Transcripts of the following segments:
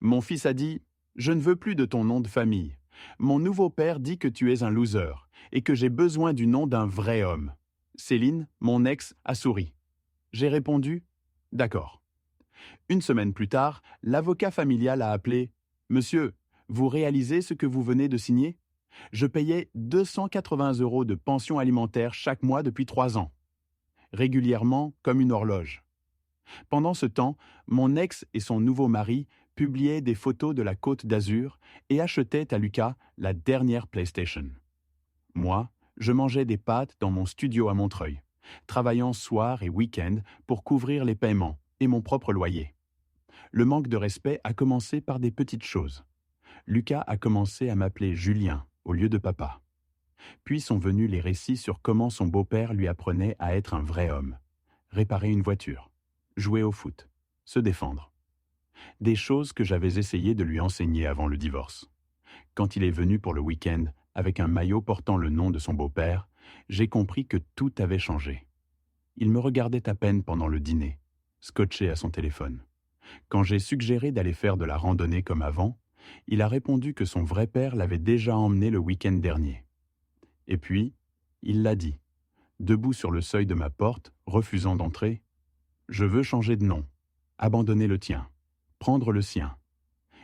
Mon fils a dit « Je ne veux plus de ton nom de famille. Mon nouveau père dit que tu es un loser et que j'ai besoin du nom d'un vrai homme. » Céline, mon ex, a souri. J'ai répondu « D'accord. » Une semaine plus tard, l'avocat familial a appelé « Monsieur, vous réalisez ce que vous venez de signer ? Je payais 280 € de pension alimentaire chaque mois depuis 3 ans. Régulièrement comme une horloge. Pendant ce temps, mon ex et son nouveau mari publiaient des photos de la Côte d'Azur et achetaient à Lucas la dernière PlayStation. Moi, je mangeais des pâtes dans mon studio à Montreuil, travaillant soir et week-end pour couvrir les paiements et mon propre loyer. Le manque de respect a commencé par des petites choses. Lucas a commencé à m'appeler Julien au lieu de papa. Puis sont venus les récits sur comment son beau-père lui apprenait à être un vrai homme, réparer une voiture, jouer au foot, se défendre. Des choses que j'avais essayé de lui enseigner avant le divorce. Quand il est venu pour le week-end avec un maillot portant le nom de son beau-père, j'ai compris que tout avait changé. Il me regardait à peine pendant le dîner, scotché à son téléphone. Quand j'ai suggéré d'aller faire de la randonnée comme avant, il a répondu que son vrai père l'avait déjà emmené le week-end dernier. Et puis, il l'a dit, debout sur le seuil de ma porte, refusant d'entrer, « Je veux changer de nom, abandonner le tien, prendre le sien.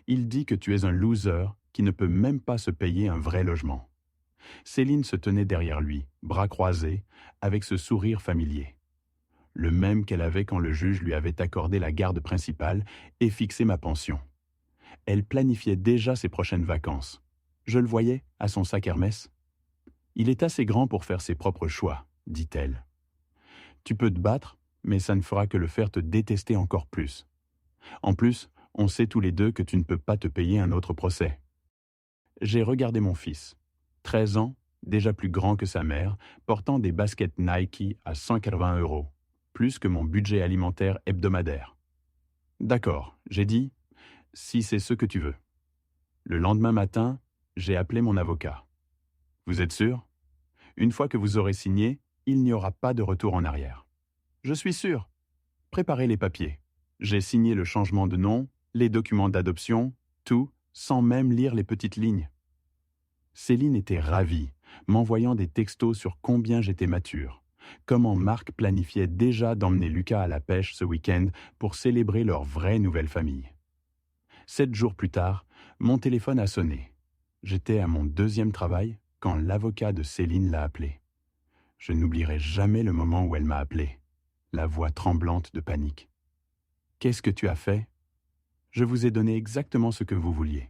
Il dit que tu es un loser qui ne peut même pas se payer un vrai logement. » Céline se tenait derrière lui, bras croisés, avec ce sourire familier. Le même qu'elle avait quand le juge lui avait accordé la garde principale et fixé ma pension. Elle planifiait déjà ses prochaines vacances. Je le voyais à son sac Hermès. « Il est assez grand pour faire ses propres choix, » dit-elle. « Tu peux te battre, mais ça ne fera que le faire te détester encore plus. En plus, on sait tous les deux que tu ne peux pas te payer un autre procès. » J'ai regardé mon fils, 13 ans, déjà plus grand que sa mère, portant des baskets Nike à 180 €, plus que mon budget alimentaire hebdomadaire. « D'accord, » j'ai dit, « si c'est ce que tu veux. » Le lendemain matin, j'ai appelé mon avocat. « Vous êtes sûr ? Une fois que vous aurez signé, il n'y aura pas de retour en arrière. »« Je suis sûr. » Préparez les papiers. J'ai signé le changement de nom, les documents d'adoption, tout, sans même lire les petites lignes. Céline était ravie, m'envoyant des textos sur combien j'étais mature, comment Marc planifiait déjà d'emmener Lucas à la pêche ce week-end pour célébrer leur vraie nouvelle famille. 7 jours plus tard, mon téléphone a sonné. J'étais à mon 2e travail quand l'avocat de Céline l'a appelé. Je n'oublierai jamais le moment où elle m'a appelé, la voix tremblante de panique. « Qu'est-ce que tu as fait ? » ?»« Je vous ai donné exactement ce que vous vouliez.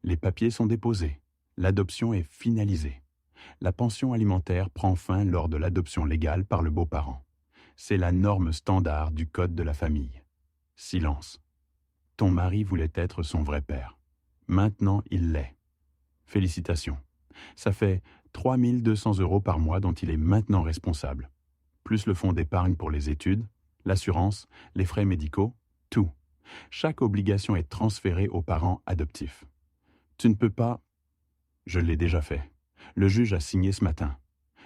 Les papiers sont déposés. L'adoption est finalisée. La pension alimentaire prend fin lors de l'adoption légale par le beau-parent. C'est la norme standard du code de la famille. Silence. Ton mari voulait être son vrai père. Maintenant, il l'est. Félicitations. Ça fait 3 200 € par mois dont il est maintenant responsable. Plus le fonds d'épargne pour les études, l'assurance, les frais médicaux, tout. Chaque obligation est transférée aux parents adoptifs. Tu ne peux pas... Je l'ai déjà fait. Le juge a signé ce matin.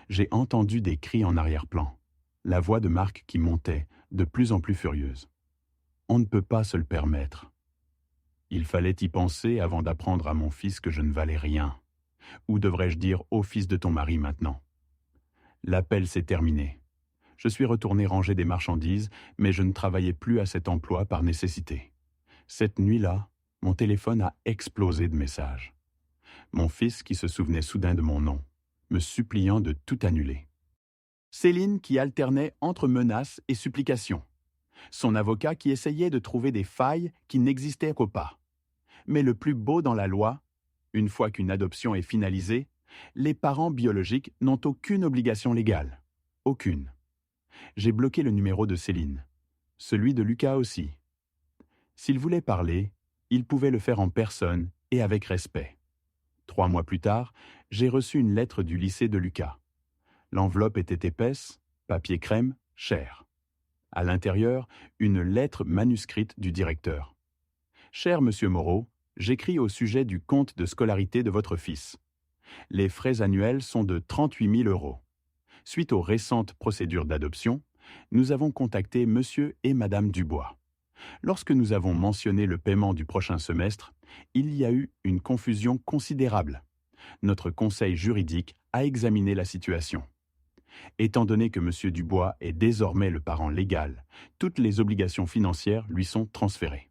J'ai entendu des cris en arrière-plan. La voix de Marc qui montait, de plus en plus furieuse. On ne peut pas se le permettre. Il fallait y penser avant d'apprendre à mon fils que je ne valais rien. Ou devrais-je dire au fils de ton mari maintenant. L'appel s'est terminé. Je suis retourné ranger des marchandises, mais je ne travaillais plus à cet emploi par nécessité. Cette nuit-là, mon téléphone a explosé de messages. Mon fils qui se souvenait soudain de mon nom, me suppliant de tout annuler. Céline qui alternait entre menaces et supplications. Son avocat qui essayait de trouver des failles qui n'existaient pas. Mais le plus beau dans la loi, une fois qu'une adoption est finalisée, les parents biologiques n'ont aucune obligation légale. Aucune. J'ai bloqué le numéro de Céline. Celui de Lucas aussi. S'il voulait parler, il pouvait le faire en personne et avec respect. 3 mois plus tard, j'ai reçu une lettre du lycée de Lucas. L'enveloppe était épaisse, papier crème, cher. À l'intérieur, une lettre manuscrite du directeur. « Cher Monsieur Moreau, j'écris au sujet du compte de scolarité de votre fils. Les frais annuels sont de 38 000 €. Suite aux récentes procédures d'adoption, nous avons contacté Monsieur et Madame Dubois. Lorsque nous avons mentionné le paiement du prochain semestre, il y a eu une confusion considérable. Notre conseil juridique a examiné la situation. Étant donné que M. Dubois est désormais le parent légal, toutes les obligations financières lui sont transférées.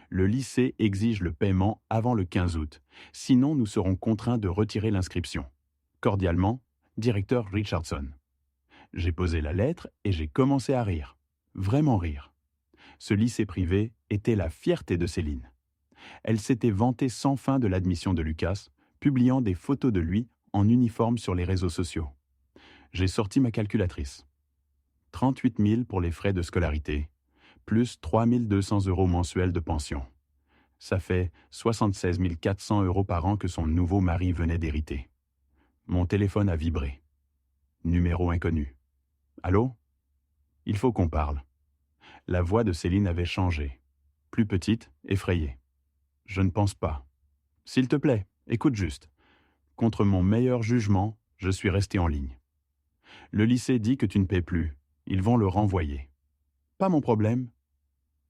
Le lycée exige le paiement avant le 15 août, sinon nous serons contraints de retirer l'inscription. Cordialement, directeur Richardson. J'ai posé la lettre et j'ai commencé à rire. Vraiment rire. Ce lycée privé était la fierté de Céline. Elle s'était vantée sans fin de l'admission de Lucas, publiant des photos de lui en uniforme sur les réseaux sociaux. J'ai sorti ma calculatrice. 38 000 pour les frais de scolarité, plus 3 200 € mensuels de pension. Ça fait 76 400 € par an que son nouveau mari venait d'hériter. Mon téléphone a vibré. Numéro inconnu. Allô? Il faut qu'on parle. La voix de Céline avait changé. Plus petite, effrayée. Je ne pense pas. S'il te plaît, écoute juste. Contre mon meilleur jugement, je suis resté en ligne. Le lycée dit que tu ne paies plus. Ils vont le renvoyer. Pas mon problème.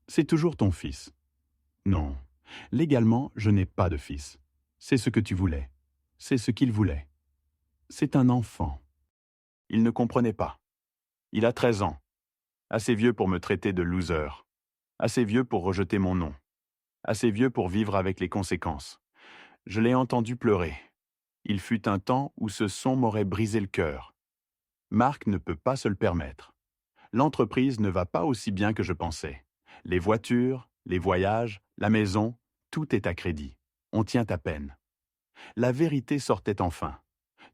C'est toujours ton fils. Non. Légalement, je n'ai pas de fils. C'est ce que tu voulais. C'est ce qu'il voulait. C'est un enfant. Il ne comprenait pas. Il a 13 ans. Assez vieux pour me traiter de loser. Assez vieux pour rejeter mon nom. Assez vieux pour vivre avec les conséquences. Je l'ai entendu pleurer. Il fut un temps où ce son m'aurait brisé le cœur. Marc ne peut pas se le permettre. L'entreprise ne va pas aussi bien que je pensais. Les voitures, les voyages, la maison, tout est à crédit. On tient à peine. La vérité sortait enfin.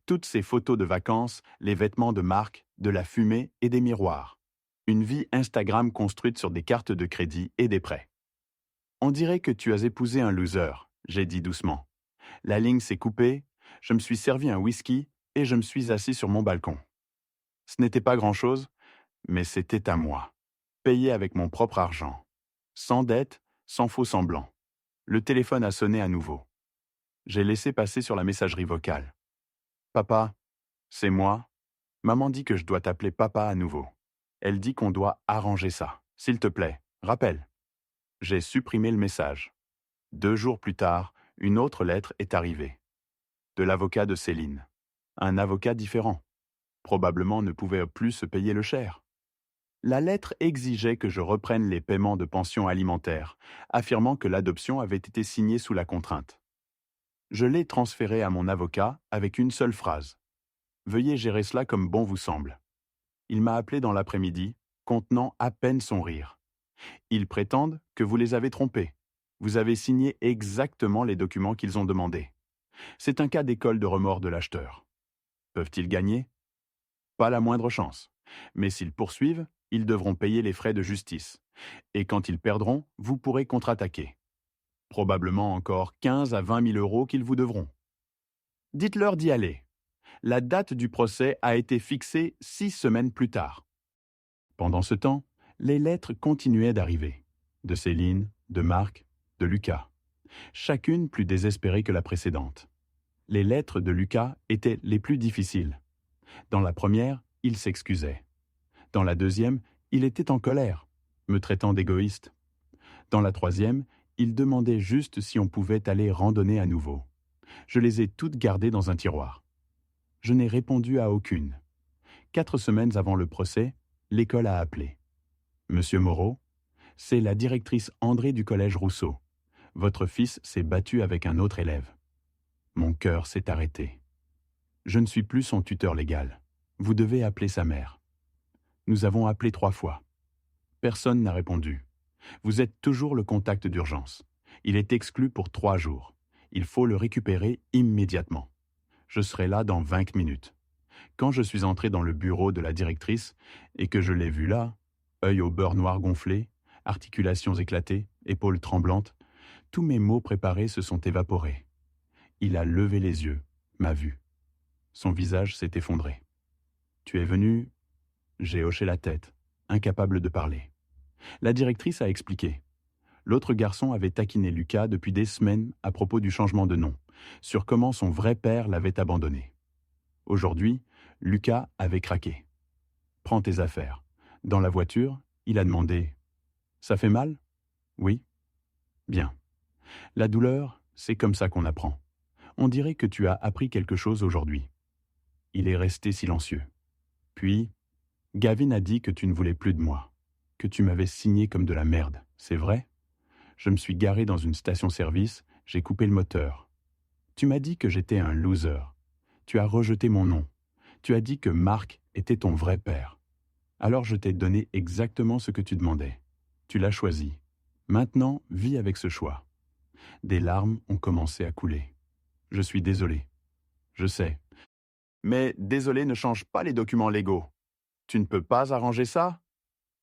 Toutes ces photos de vacances, les vêtements de Marc, de la fumée et des miroirs. Une vie Instagram construite sur des cartes de crédit et des prêts. On dirait que tu as épousé un loser, j'ai dit doucement. La ligne s'est coupée, je me suis servi un whisky et je me suis assis sur mon balcon. Ce n'était pas grand-chose, mais c'était à moi. Payé avec mon propre argent. Sans dette, sans faux semblant. Le téléphone a sonné à nouveau. J'ai laissé passer sur la messagerie vocale. Papa, c'est moi. Maman dit que je dois t'appeler papa à nouveau. Elle dit qu'on doit arranger ça. S'il te plaît, rappelle. J'ai supprimé le message. 2 jours plus tard, une autre lettre est arrivée. De l'avocat de Céline. Un avocat différent. Probablement ne pouvait plus se payer le cher. La lettre exigeait que je reprenne les paiements de pension alimentaire, affirmant que l'adoption avait été signée sous la contrainte. Je l'ai transférée à mon avocat avec une seule phrase. Veuillez gérer cela comme bon vous semble. Il m'a appelé dans l'après-midi, contenant à peine son rire. Ils prétendent que vous les avez trompés. Vous avez signé exactement les documents qu'ils ont demandés. C'est un cas d'école de remords de l'acheteur. Peuvent-ils gagner? Pas la moindre chance. Mais s'ils poursuivent, ils devront payer les frais de justice. Et quand ils perdront, vous pourrez contre-attaquer. Probablement encore 15 à 20 000 € qu'ils vous devront. Dites-leur d'y aller. La date du procès a été fixée 6 semaines plus tard. Pendant ce temps, les lettres continuaient d'arriver. De Céline, de Marc, de Lucas. Chacune plus désespérée que la précédente. Les lettres de Lucas étaient les plus difficiles. Dans la première, il s'excusait. Dans la deuxième, il était en colère, me traitant d'égoïste. Dans la troisième, il demandait juste si on pouvait aller randonner à nouveau. Je les ai toutes gardées dans un tiroir. Je n'ai répondu à aucune. 4 semaines avant le procès, l'école a appelé. Monsieur Moreau, c'est la directrice André du collège Rousseau. Votre fils s'est battu avec un autre élève. Mon cœur s'est arrêté. Je ne suis plus son tuteur légal. Vous devez appeler sa mère. Nous avons appelé 3 fois. Personne n'a répondu. Vous êtes toujours le contact d'urgence. Il est exclu pour 3 jours. Il faut le récupérer immédiatement. Je serai là dans 20 minutes. Quand je suis entré dans le bureau de la directrice et que je l'ai vu là, œil au beurre noir gonflé, articulations éclatées, épaules tremblantes, tous mes mots préparés se sont évaporés. Il a levé les yeux, m'a vu. Son visage s'est effondré. Tu es venu? J'ai hoché la tête, incapable de parler. La directrice a expliqué. L'autre garçon avait taquiné Lucas depuis des semaines à propos du changement de nom, sur comment son vrai père l'avait abandonné. Aujourd'hui, Lucas avait craqué. Prends tes affaires. Dans la voiture, il a demandé « Ça fait mal? Oui. Bien. La douleur, c'est comme ça qu'on apprend. On dirait que tu as appris quelque chose aujourd'hui. Il est resté silencieux. Puis, Gavin a dit que tu ne voulais plus de moi, que tu m'avais signé comme de la merde. C'est vrai? Je me suis garé dans une station-service, j'ai coupé le moteur. Tu m'as dit que j'étais un loser. Tu as rejeté mon nom. Tu as dit que Marc était ton vrai père. Alors je t'ai donné exactement ce que tu demandais. Tu l'as choisi. Maintenant, vis avec ce choix. Des larmes ont commencé à couler. Je suis désolé. Je sais. Mais désolé ne change pas les documents légaux. Tu ne peux pas arranger ça?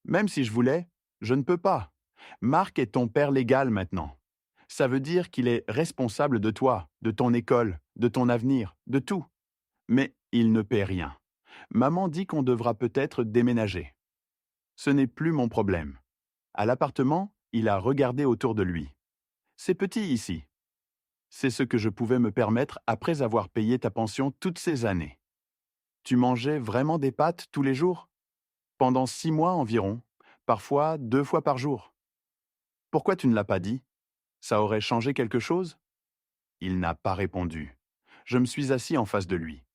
Même si je voulais, je ne peux pas. Marc est ton père légal maintenant. Ça veut dire qu'il est responsable de toi, de ton école, de ton avenir, de tout. Mais il ne paie rien. Maman dit qu'on devra peut-être déménager. Ce n'est plus mon problème. À l'appartement, il a regardé autour de lui. C'est petit ici. C'est ce que je pouvais me permettre après avoir payé ta pension toutes ces années. Tu mangeais vraiment des pâtes tous les jours? Pendant 6 mois environ, parfois 2 fois par jour. Pourquoi tu ne l'as pas dit? Ça aurait changé quelque chose? Il n'a pas répondu. Je me suis assis en face de lui.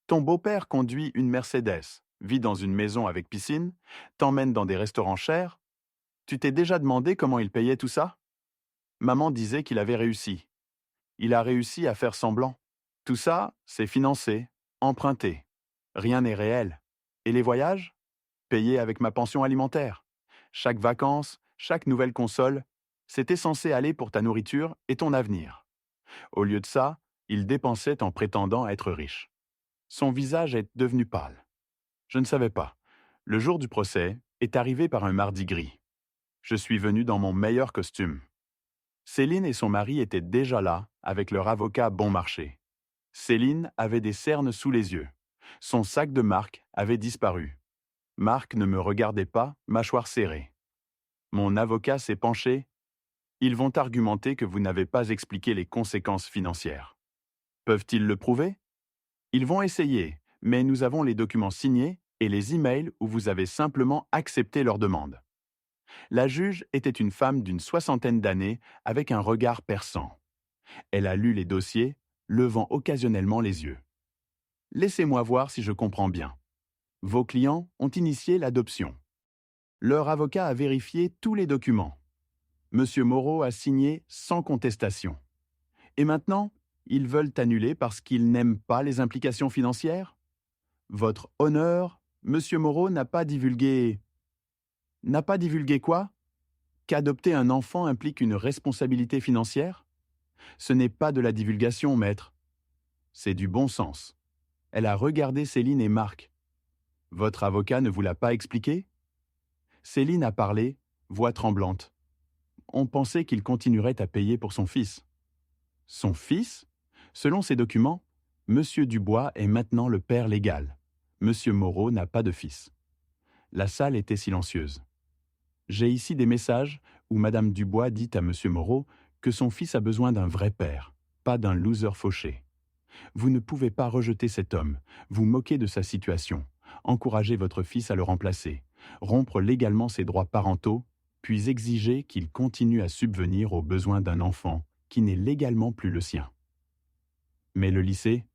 Ton beau-père conduit une Mercedes, vit dans une maison avec piscine, t'emmène dans des restaurants chers. Tu t'es déjà demandé comment il payait tout ça? Maman disait qu'il avait réussi. Il a réussi à faire semblant. Tout ça, c'est financé, emprunté. Rien n'est réel. Et les voyages? Payés avec ma pension alimentaire. Chaque vacances, chaque nouvelle console, c'était censé aller pour ta nourriture et ton avenir. Au lieu de ça, il dépensait en prétendant être riche. Son visage est devenu pâle. Je ne savais pas. Le jour du procès est arrivé par un mardi gris. Je suis venu dans mon meilleur costume. Céline et son mari étaient déjà là, avec leur avocat bon marché. Céline avait des cernes sous les yeux. Son sac de Marc avait disparu. Marc ne me regardait pas, mâchoire serrée. Mon avocat s'est penché. Ils vont argumenter que vous n'avez pas expliqué les conséquences financières. Peuvent-ils le prouver? Ils vont essayer, mais nous avons les documents signés et les emails où vous avez simplement accepté leur demande. La juge était une femme d'une 60aine d'années avec un regard perçant. Elle a lu les dossiers, levant occasionnellement les yeux. Laissez-moi voir si je comprends bien. Vos clients ont initié l'adoption. Leur avocat a vérifié tous les documents. Monsieur Moreau a signé sans contestation. Et maintenant, ils veulent annuler parce qu'ils n'aiment pas les implications financières? Votre honneur, Monsieur Moreau n'a pas divulgué... N'a pas divulgué quoi? Qu'adopter un enfant implique une responsabilité financière? Ce n'est pas de la divulgation, maître. C'est du bon sens. Elle a regardé Céline et Marc. Votre avocat ne vous l'a pas expliqué? Céline a parlé, voix tremblante. On pensait qu'il continuerait à payer pour son fils. Son fils? Selon ces documents, Monsieur Dubois est maintenant le père légal. Monsieur Moreau n'a pas de fils. La salle était silencieuse. J'ai ici des messages où Madame Dubois dit à Monsieur Moreau que son fils a besoin d'un vrai père, pas d'un loser fauché. Vous ne pouvez pas rejeter cet homme, vous moquer de sa situation, encourager votre fils à le remplacer, rompre légalement ses droits parentaux, puis exiger qu'il continue à subvenir aux besoins d'un enfant qui n'est légalement plus le sien. Mais le lycée?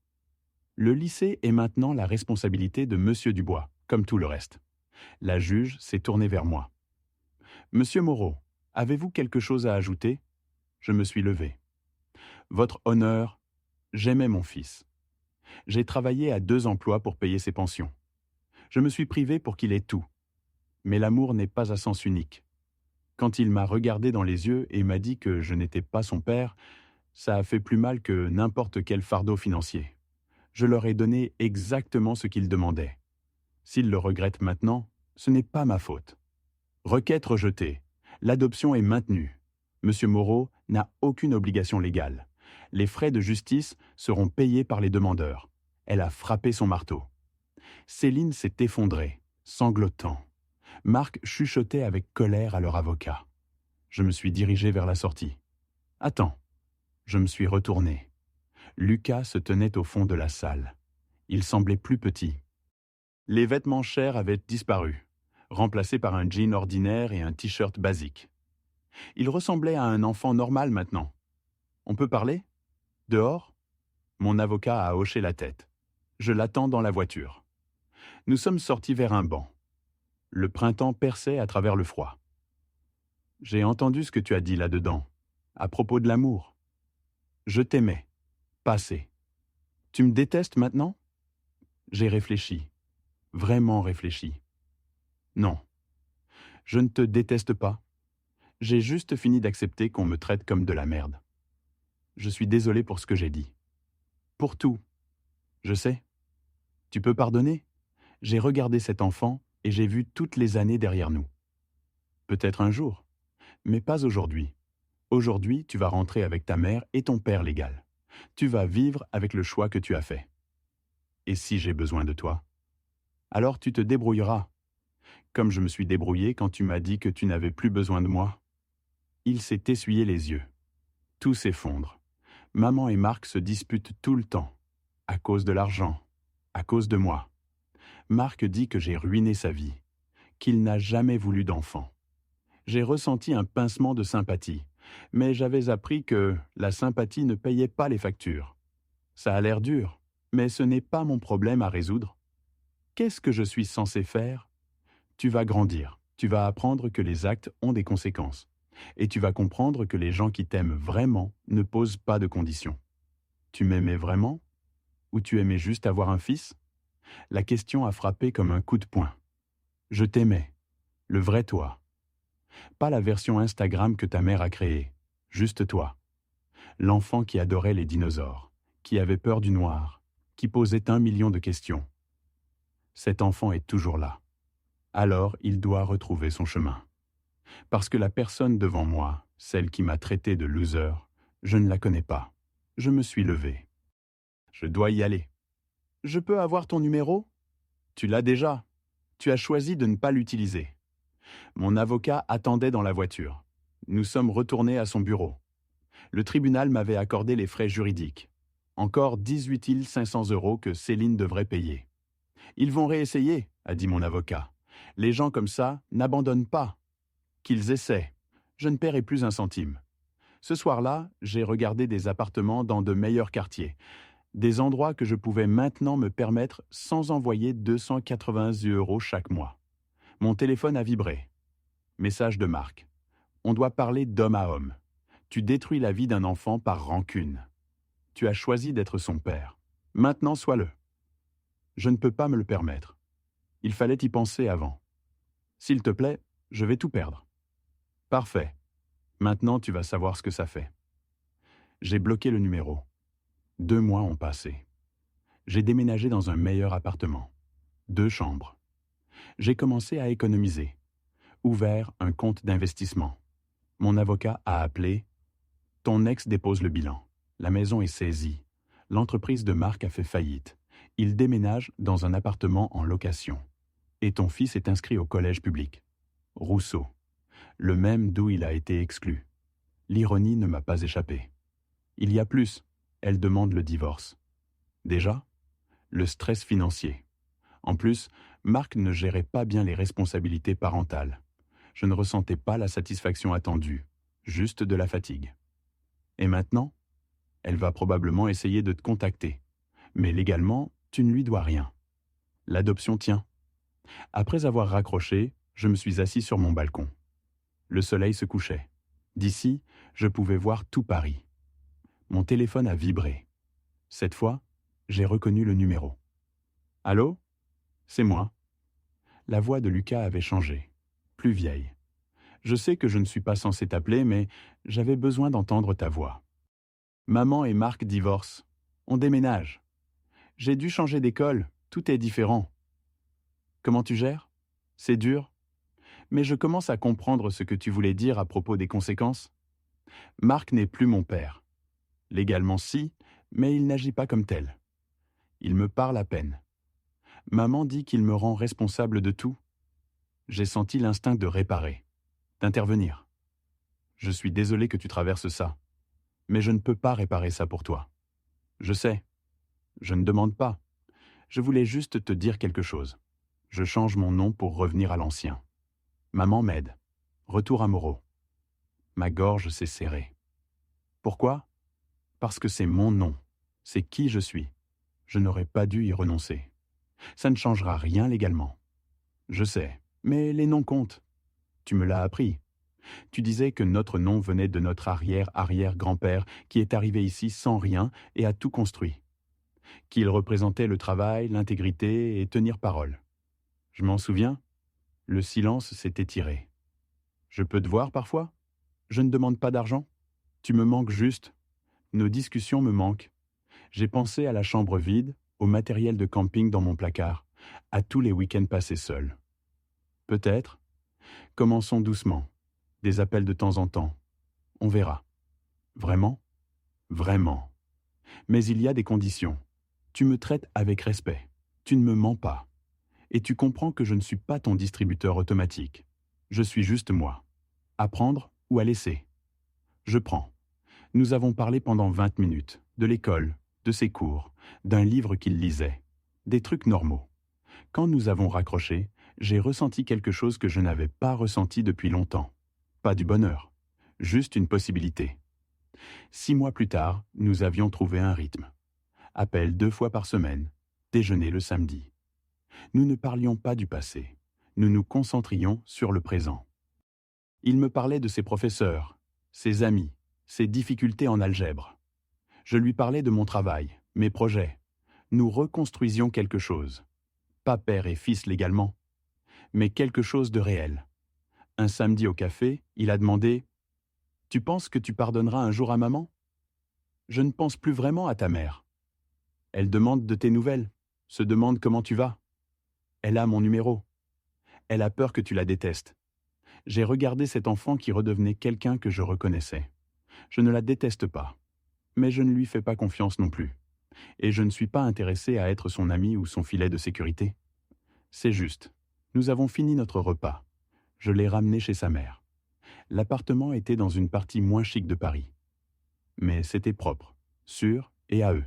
Le lycée est maintenant la responsabilité de Monsieur Dubois, comme tout le reste. La juge s'est tournée vers moi. Monsieur Moreau, avez-vous quelque chose à ajouter? Je me suis levé. Votre honneur, j'aimais mon fils. J'ai travaillé à 2 emplois pour payer ses pensions. Je me suis privé pour qu'il ait tout. Mais l'amour n'est pas à sens unique. Quand il m'a regardé dans les yeux et m'a dit que je n'étais pas son père, ça a fait plus mal que n'importe quel fardeau financier. Je leur ai donné exactement ce qu'ils demandaient. S'ils le regrettent maintenant, ce n'est pas ma faute. Requête rejetée. L'adoption est maintenue. Monsieur Moreau n'a aucune obligation légale. Les frais de justice seront payés par les demandeurs. Elle a frappé son marteau. Céline s'est effondrée, sanglotant. Marc chuchotait avec colère à leur avocat. Je me suis dirigé vers la sortie. Attends. Je me suis retourné. Lucas se tenait au fond de la salle. Il semblait plus petit. Les vêtements chers avaient disparu. remplacé par un jean ordinaire et un t-shirt basique. Il ressemblait à un enfant normal maintenant. On peut parler? Dehors? Mon avocat a hoché la tête. Je l'attends dans la voiture. Nous sommes sortis vers un banc. Le printemps perçait à travers le froid. J'ai entendu ce que tu as dit là-dedans, à propos de l'amour. Je t'aimais. Passé. Tu me détestes maintenant? J'ai réfléchi. Vraiment réfléchi. Non. Je ne te déteste pas. J'ai juste fini d'accepter qu'on me traite comme de la merde. Je suis désolé pour ce que j'ai dit. Pour tout. Je sais. Tu peux pardonner? J'ai regardé cet enfant et j'ai vu toutes les années derrière nous. Peut-être un jour, mais pas aujourd'hui. Aujourd'hui, tu vas rentrer avec ta mère et ton père légal. Tu vas vivre avec le choix que tu as fait. Et si j'ai besoin de toi? Alors tu te débrouilleras, comme je me suis débrouillé quand tu m'as dit que tu n'avais plus besoin de moi. Il s'est essuyé les yeux. Tout s'effondre. Maman et Marc se disputent tout le temps, à cause de l'argent, à cause de moi. Marc dit que j'ai ruiné sa vie, qu'il n'a jamais voulu d'enfant. J'ai ressenti un pincement de sympathie, mais j'avais appris que la sympathie ne payait pas les factures. Ça a l'air dur, mais ce n'est pas mon problème à résoudre. Qu'est-ce que je suis censé faire? Tu vas grandir, tu vas apprendre que les actes ont des conséquences, et tu vas comprendre que les gens qui t'aiment vraiment ne posent pas de conditions. Tu m'aimais vraiment? Ou tu aimais juste avoir un fils? La question a frappé comme un coup de poing. Je t'aimais, le vrai toi. Pas la version Instagram que ta mère a créée, juste toi. L'enfant qui adorait les dinosaures, qui avait peur du noir, qui posait 1 million de questions. Cet enfant est toujours là. Alors il doit retrouver son chemin. Parce que la personne devant moi, celle qui m'a traité de loser, je ne la connais pas. Je me suis levé. Je dois y aller. Je peux avoir ton numéro? Tu l'as déjà. Tu as choisi de ne pas l'utiliser. Mon avocat attendait dans la voiture. Nous sommes retournés à son bureau. Le tribunal m'avait accordé les frais juridiques. Encore 18 500 € que Céline devrait payer. Ils vont réessayer, a dit mon avocat. Les gens comme ça n'abandonnent pas. Qu'ils essaient. Je ne paierai plus un centime. Ce soir-là, j'ai regardé des appartements dans de meilleurs quartiers. Des endroits que je pouvais maintenant me permettre sans envoyer 280 € chaque mois. Mon téléphone a vibré. Message de Marc. On doit parler d'homme à homme. Tu détruis la vie d'un enfant par rancune. Tu as choisi d'être son père. Maintenant, sois-le. Je ne peux pas me le permettre. Il fallait y penser avant. S'il te plaît, je vais tout perdre. Parfait. Maintenant, tu vas savoir ce que ça fait. J'ai bloqué le numéro. 2 mois ont passé. J'ai déménagé dans un meilleur appartement. 2 chambres. J'ai commencé à économiser. Ouvert un compte d'investissement. Mon avocat a appelé. Ton ex dépose le bilan. La maison est saisie. L'entreprise de Marc a fait faillite. Il déménage dans un appartement en location. Et ton fils est inscrit au collège public. Rousseau. Le même d'où il a été exclu. L'ironie ne m'a pas échappé. Il y a plus. Elle demande le divorce. Déjà, le stress financier. En plus, Marc ne gérait pas bien les responsabilités parentales. Je ne ressentais pas la satisfaction attendue, juste de la fatigue. Et maintenant, elle va probablement essayer de te contacter. Mais légalement, tu ne lui dois rien. L'adoption tient. Après avoir raccroché, je me suis assis sur mon balcon. Le soleil se couchait. D'ici, je pouvais voir tout Paris. Mon téléphone a vibré. Cette fois, j'ai reconnu le numéro. Allô? C'est moi. La voix de Lucas avait changé, plus vieille. Je sais que je ne suis pas censé t'appeler, mais j'avais besoin d'entendre ta voix. Maman et Marc divorcent. On déménage. J'ai dû changer d'école, tout est différent. Comment tu gères? C'est dur. Mais je commence à comprendre ce que tu voulais dire à propos des conséquences. Marc n'est plus mon père. Légalement si, mais il n'agit pas comme tel. Il me parle à peine. Maman dit qu'il me rend responsable de tout. J'ai senti l'instinct de réparer, d'intervenir. Je suis désolé que tu traverses ça, mais je ne peux pas réparer ça pour toi. Je sais, je ne demande pas. Je voulais juste te dire quelque chose. Je change mon nom pour revenir à l'ancien. Maman m'aide. Retour à Moreau. Ma gorge s'est serrée. Pourquoi? Parce que c'est mon nom. C'est qui je suis. Je n'aurais pas dû y renoncer. Ça ne changera rien légalement. Je sais, mais les noms comptent. Tu me l'as appris. Tu disais que notre nom venait de notre arrière-arrière-grand-père qui est arrivé ici sans rien et a tout construit. Qu'il représentait le travail, l'intégrité et tenir parole. Je m'en souviens. Le silence s'est étiré. Je peux te voir parfois? Je ne demande pas d'argent. Tu me manques juste. Nos discussions me manquent. J'ai pensé à la chambre vide, au matériel de camping dans mon placard, à tous les week-ends passés seuls. Peut-être. Commençons doucement. Des appels de temps en temps. On verra. Vraiment? Vraiment. Mais il y a des conditions. Tu me traites avec respect. Tu ne me mens pas. Et tu comprends que je ne suis pas ton distributeur automatique. Je suis juste moi. À prendre ou à laisser. Je prends. Nous avons parlé pendant 20 minutes, de l'école, de ses cours, d'un livre qu'il lisait, des trucs normaux. Quand nous avons raccroché, j'ai ressenti quelque chose que je n'avais pas ressenti depuis longtemps. Pas du bonheur, juste une possibilité. 6 mois plus tard, nous avions trouvé un rythme. Appel 2 fois par semaine, déjeuner le samedi. Nous ne parlions pas du passé, nous nous concentrions sur le présent. Il me parlait de ses professeurs, ses amis, ses difficultés en algèbre. Je lui parlais de mon travail, mes projets. Nous reconstruisions quelque chose. Pas père et fils légalement, mais quelque chose de réel. Un samedi au café, il a demandé « Tu penses que tu pardonneras un jour à maman ?»« Je ne pense plus vraiment à ta mère. Elle demande de tes nouvelles, se demande comment tu vas. Elle a mon numéro. Elle a peur que tu la détestes. » J'ai regardé cet enfant qui redevenait quelqu'un que je reconnaissais. Je ne la déteste pas, mais je ne lui fais pas confiance non plus. Et je ne suis pas intéressé à être son ami ou son filet de sécurité. C'est juste. Nous avons fini notre repas. Je l'ai ramené chez sa mère. L'appartement était dans une partie moins chic de Paris. Mais c'était propre, sûr et à eux.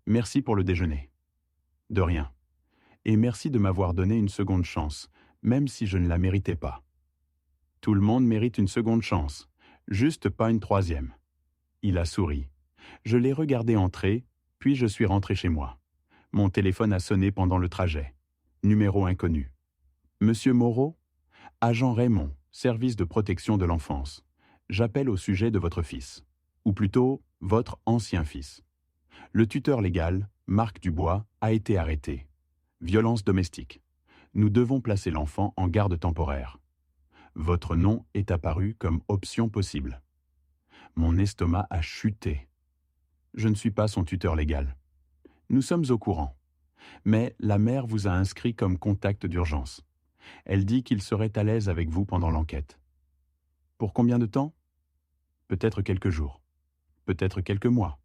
Merci pour le déjeuner. De rien. Et merci de m'avoir donné une seconde chance, même si je ne la méritais pas. Tout le monde mérite une seconde chance, juste pas une troisième. Il a souri. Je l'ai regardé entrer, puis je suis rentré chez moi. Mon téléphone a sonné pendant le trajet. Numéro inconnu. Monsieur Moreau? Agent Raymond, service de protection de l'enfance. J'appelle au sujet de votre fils. Ou plutôt, votre ancien fils. Le tuteur légal, Marc Dubois, a été arrêté. Violence domestique. Nous devons placer l'enfant en garde temporaire. Votre nom est apparu comme option possible. Mon estomac a chuté. Je ne suis pas son tuteur légal. Nous sommes au courant. Mais la mère vous a inscrit comme contact d'urgence. Elle dit qu'il serait à l'aise avec vous pendant l'enquête. Pour combien de temps? Peut-être quelques jours. Peut-être quelques mois.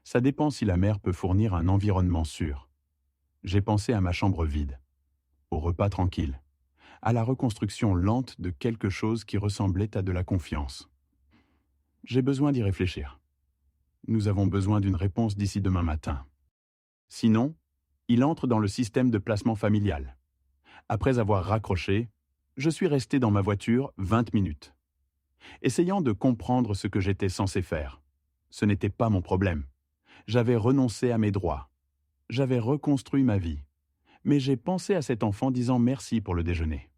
Ça dépend si la mère peut fournir un environnement sûr. J'ai pensé à ma chambre vide, au repas tranquille, à la reconstruction lente de quelque chose qui ressemblait à de la confiance. J'ai besoin d'y réfléchir. Nous avons besoin d'une réponse d'ici demain matin. Sinon, il entre dans le système de placement familial. Après avoir raccroché, je suis resté dans ma voiture 20 minutes, essayant de comprendre ce que j'étais censé faire. Ce n'était pas mon problème. J'avais renoncé à mes droits. J'avais reconstruit ma vie. Mais j'ai pensé à cet enfant disant merci pour le déjeuner,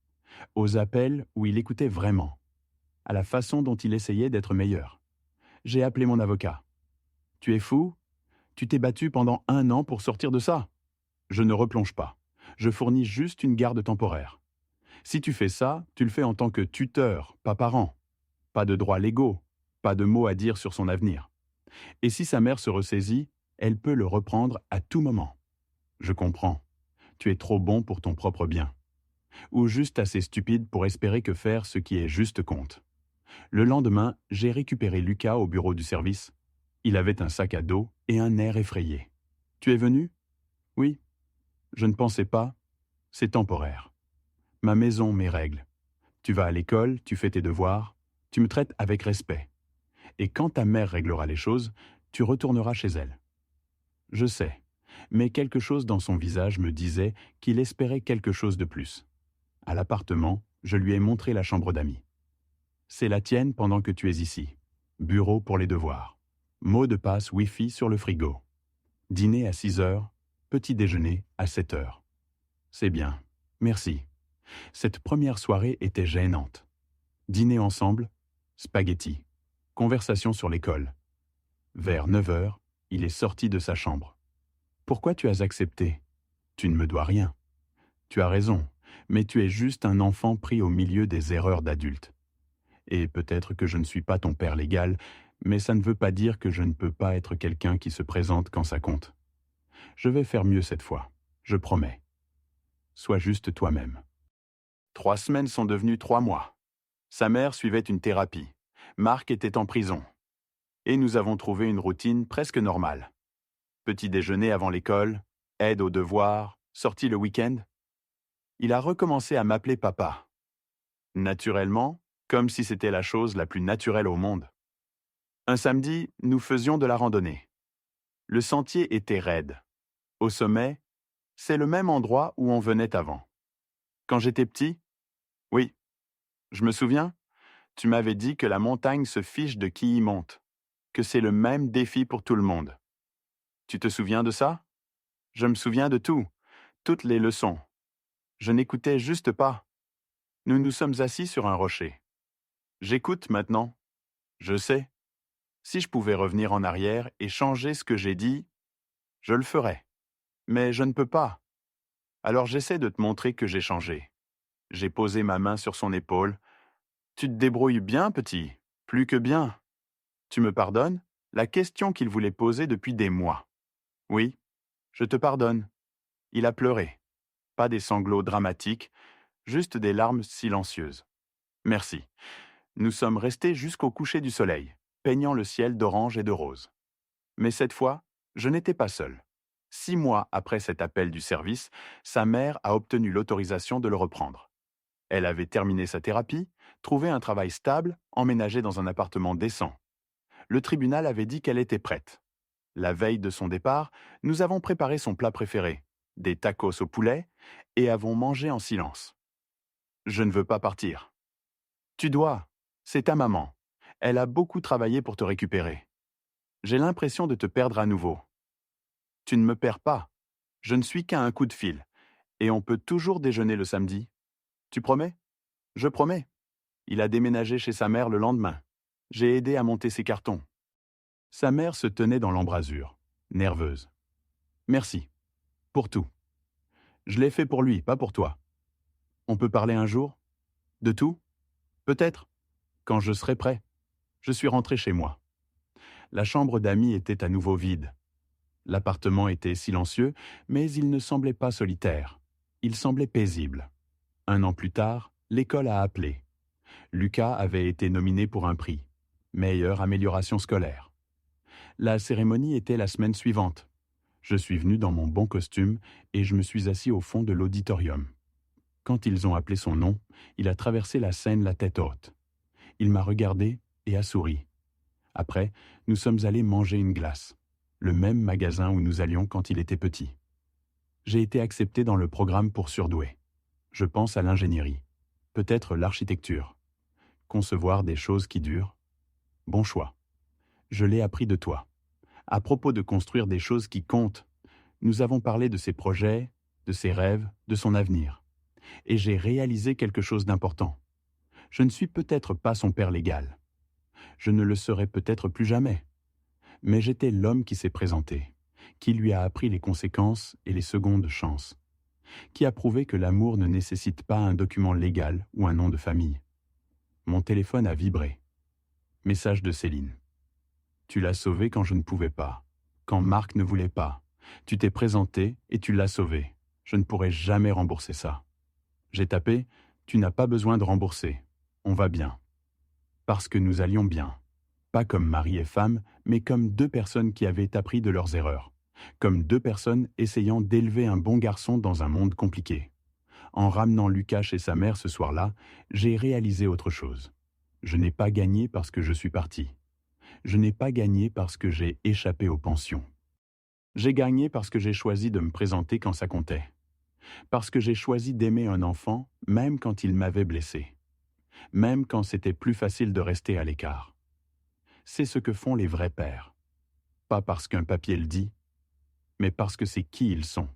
aux appels où il écoutait vraiment, à la façon dont il essayait d'être meilleur. J'ai appelé mon avocat. « Tu es fou? Tu t'es battu pendant 1 an pour sortir de ça? » Je ne replonge pas. Je fournis juste une garde temporaire. Si tu fais ça, tu le fais en tant que tuteur, pas parent. Pas de droits légaux, pas de mots à dire sur son avenir. Et si sa mère se ressaisit, elle peut le reprendre à tout moment. Je comprends. Tu es trop bon pour ton propre bien. Ou juste assez stupide pour espérer que faire ce qui est juste compte. Le lendemain, j'ai récupéré Lucas au bureau du service. Il avait un sac à dos et un air effrayé. « Tu es venu? » ?»« Oui. » »« Je ne pensais pas. C'est temporaire. Ma maison, mes règles. Tu vas à l'école, tu fais tes devoirs, tu me traites avec respect. Et quand ta mère réglera les choses, tu retourneras chez elle. Je sais, Mais quelque chose dans son visage me disait qu'il espérait quelque chose de plus. À l'appartement, je lui ai montré la chambre d'amis. C'est la tienne pendant que tu es ici. Bureau pour les devoirs. Mot de passe Wi-Fi sur le frigo. Dîner à 6 heures, petit déjeuner à 7 heures. C'est bien. Merci. Cette première soirée était gênante. Dîner ensemble, spaghetti. Conversation sur l'école. Vers 9 heures, il est sorti de sa chambre. Pourquoi tu as accepté? Tu ne me dois rien. Tu as raison, mais tu es juste un enfant pris au milieu des erreurs d'adultes. Et peut-être que je ne suis pas ton père légal, mais ça ne veut pas dire que je ne peux pas être quelqu'un qui se présente quand ça compte. Je vais faire mieux cette fois, je promets. Sois juste toi-même. 3 semaines sont devenues 3 mois. Sa mère suivait une thérapie. Marc était en prison. Et nous avons trouvé une routine presque normale. Petit déjeuner avant l'école, aide aux devoirs, sortie le week-end. Il a recommencé à m'appeler papa. Naturellement, comme si c'était la chose la plus naturelle au monde. Un samedi, nous faisions de la randonnée. Le sentier était raide. Au sommet, c'est le même endroit où on venait avant. Quand j'étais petit, oui, je me souviens, tu m'avais dit que la montagne se fiche de qui y monte, que c'est le même défi pour tout le monde. Tu te souviens de ça? Je me souviens de tout, toutes les leçons. Je n'écoutais juste pas. Nous nous sommes assis sur un rocher. J'écoute maintenant. Je sais. Si je pouvais revenir en arrière et changer ce que j'ai dit, je le ferais. Mais je ne peux pas. Alors j'essaie de te montrer que j'ai changé. J'ai posé ma main sur son épaule. Tu te débrouilles bien, petit. Plus que bien. Tu me pardonnes? La question qu'il voulait poser depuis des mois. Oui, je te pardonne. Il a pleuré. Pas des sanglots dramatiques, juste des larmes silencieuses. Merci. Nous sommes restés jusqu'au coucher du soleil, peignant le ciel d'orange et de rose. Mais cette fois, je n'étais pas seul. 6 mois après cet appel du service, sa mère a obtenu l'autorisation de le reprendre. Elle avait terminé sa thérapie, trouvé un travail stable, emménagé dans un appartement décent. Le tribunal avait dit qu'elle était prête. La veille de son départ, nous avons préparé son plat préféré, des tacos au poulet, et avons mangé en silence. Je ne veux pas partir. Tu dois. C'est ta maman. Elle a beaucoup travaillé pour te récupérer. J'ai l'impression de te perdre à nouveau. Tu ne me perds pas. Je ne suis qu'à un coup de fil. Et on peut toujours déjeuner le samedi. Tu promets? Je promets. Il a déménagé chez sa mère le lendemain. J'ai aidé à monter ses cartons. Sa mère se tenait dans l'embrasure, nerveuse. Merci. Pour tout. Je l'ai fait pour lui, pas pour toi. On peut parler un jour? De tout? Peut-être. Quand je serai prêt. Je suis rentré chez moi. La chambre d'amis était à nouveau vide. L'appartement était silencieux, mais il ne semblait pas solitaire. Il semblait paisible. 1 an plus tard, l'école a appelé. Lucas avait été nominé pour un prix. Meilleure amélioration scolaire. La cérémonie était la semaine suivante. Je suis venu dans mon bon costume et je me suis assis au fond de l'auditorium. Quand ils ont appelé son nom, il a traversé la scène la tête haute. Il m'a regardé et a souri. Après, nous sommes allés manger une glace, le même magasin où nous allions quand il était petit. J'ai été accepté dans le programme pour surdoués. Je pense à l'ingénierie, peut-être l'architecture. Concevoir des choses qui durent. Bon choix. Je l'ai appris de toi. À propos de construire des choses qui comptent, nous avons parlé de ses projets, de ses rêves, de son avenir. Et j'ai réalisé quelque chose d'important. Je ne suis peut-être pas son père légal. Je ne le serai peut-être plus jamais. Mais j'étais l'homme qui s'est présenté, qui lui a appris les conséquences et les secondes chances, qui a prouvé que l'amour ne nécessite pas un document légal ou un nom de famille. Mon téléphone a vibré. Message de Céline. Tu l'as sauvé quand je ne pouvais pas, quand Marc ne voulait pas. Tu t'es présenté et tu l'as sauvé. Je ne pourrai jamais rembourser ça. J'ai tapé, tu n'as pas besoin de rembourser. On va bien. Parce que nous allions bien. Pas comme mari et femme, mais comme 2 personnes qui avaient appris de leurs erreurs. Comme 2 personnes essayant d'élever un bon garçon dans un monde compliqué. En ramenant Lucas chez sa mère ce soir-là, j'ai réalisé autre chose. Je n'ai pas gagné parce que je suis parti. Je n'ai pas gagné parce que j'ai échappé aux pensions. J'ai gagné parce que j'ai choisi de me présenter quand ça comptait. Parce que j'ai choisi d'aimer un enfant même quand il m'avait blessé. Même quand c'était plus facile de rester à l'écart. C'est ce que font les vrais pères. Pas parce qu'un papier le dit, mais parce que c'est qui ils sont.